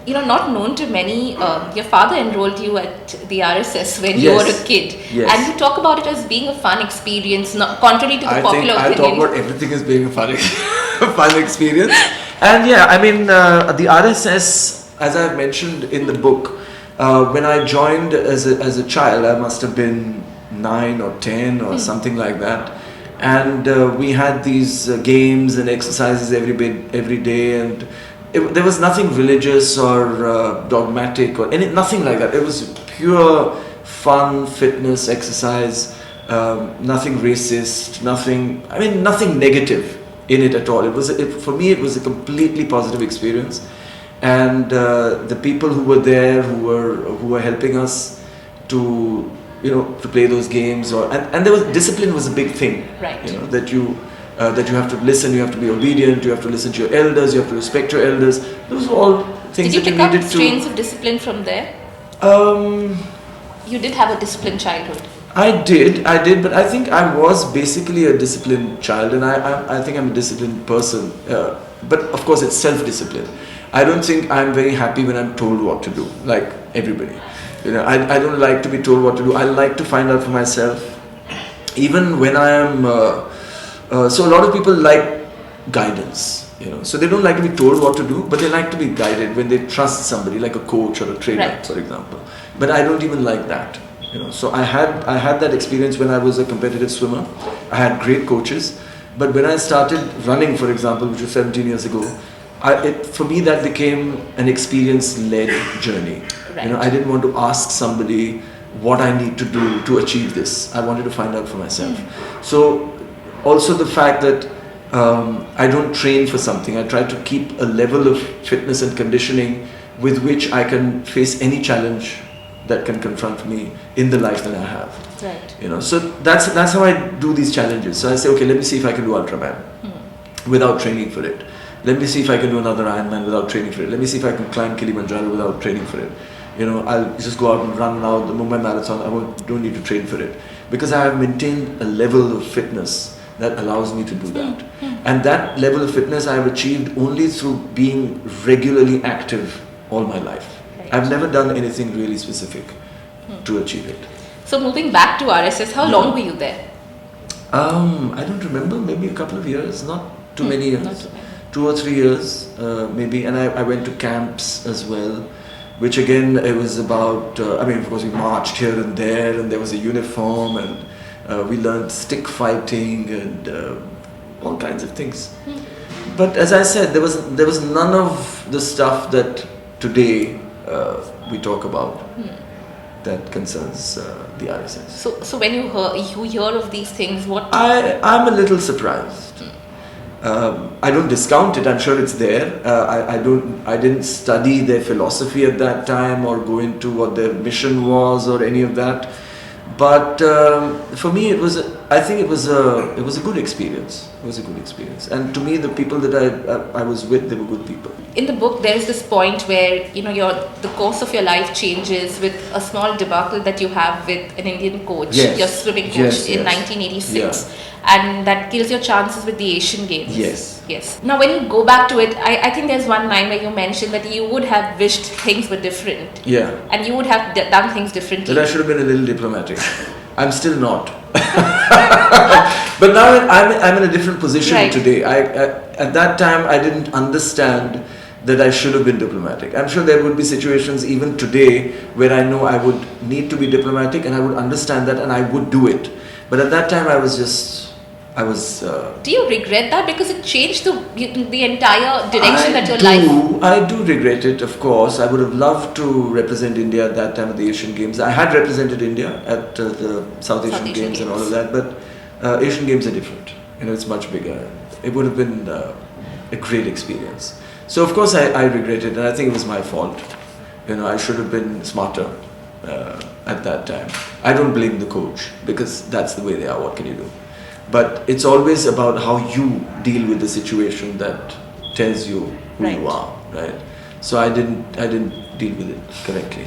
not known to many. Your father enrolled you at the RSS when you Yes. were a kid, Yes. and you talk about it as being a fun experience, not contrary to the I popular think I opinion. talk about everything as being a fun, fun experience. And yeah, I mean, the RSS, as I've mentioned in the book, when I joined as a child, I must have been 9 or 10 or something like that. And we had these games and exercises every day, and there was nothing religious or dogmatic or nothing like that. It was pure fun, fitness, exercise, nothing racist, nothing negative in it at all. For me, it was a completely positive experience, and the people who were there, who were helping us to to play those games, and there was discipline was a big thing, Right. that you have to listen, you have to be obedient, you have to listen to your elders, you have to respect your elders. Those were all things Did you that pick up needed strains of discipline from there? to. You did have a disciplined childhood. I did, but I think I was basically a disciplined child, and I think I'm a disciplined person. But of course, it's self-discipline. I don't think I'm very happy when I'm told what to do, like everybody. I don't like to be told what to do. I like to find out for myself. Even when I am, so a lot of people like guidance, so they don't like to be told what to do, but they like to be guided when they trust somebody, like a coach or a trainer, Right. for example. But I don't even like that. So I had that experience when I was a competitive swimmer. I had great coaches, but when I started running, for example, which was 17 years ago, for me that became an experience-led journey. Right. I didn't want to ask somebody what I need to do to achieve this. I wanted to find out for myself. So also the fact that I don't train for something. I try to keep a level of fitness and conditioning with which I can face any challenge that can confront me in the life that I have. Right. So that's how I do these challenges. So I say, okay, let me see if I can do Ultraman without training for it. Let me see if I can do another Ironman without training for it. Let me see if I can climb Kilimanjaro without training for it. I'll just go out and run now. The moment marathon, don't need to train for it, because I have maintained a level of fitness that allows me to do that. And that level of fitness I have achieved only through being regularly active all my life. Right. I've never done anything really specific to achieve it. So moving back to RSS, how long were you there? I don't remember, maybe a couple of years, not too many years. Not too many. 2 or 3 years, maybe. And I went to camps as well, which again, it was about, of course we marched here and there, and there was a uniform, and we learned stick fighting and all kinds of things. But as I said, there was none of the stuff that today we talk about that concerns the RSS. So when you hear of these things, what? I'm a little surprised. I don't discount it. I'm sure it's there. I didn't study their philosophy at that time or go into what their mission was or any of that. But for me, I think it was a good experience. It was a good experience. And to me, the people that I was with, they were good people. In the book, there is this point where the course of your life changes with a small debacle that you have with an Indian coach, Yes. your swimming coach, Yes, in yes. 1986, Yeah. and that kills your chances with the Asian Games. Yes. Now, when you go back to it, I think there's one line where you mentioned that you would have wished things were different. Yeah. And you would have done things differently. But I should have been a little diplomatic. I'm still not. But now I'm in a different position Right. today. At that time, I didn't understand that I should have been diplomatic. I'm sure there would be situations even today where I know I would need to be diplomatic, and I would understand that, and I would do it. But at that time, I was. Do you regret that? Because it changed the entire direction that your life. I do regret it, of course. I would have loved to represent India at that time at the Asian Games. I had represented India at the South Asian Games and all of that, but Asian Games are different. It's much bigger. It would have been a great experience. So of course I regret it, and I think it was my fault. I should have been smarter at that time. I don't blame the coach, because that's the way they are. What can you do? But it's always about how you deal with the situation that tells you who you are, right? So I didn't deal with it correctly.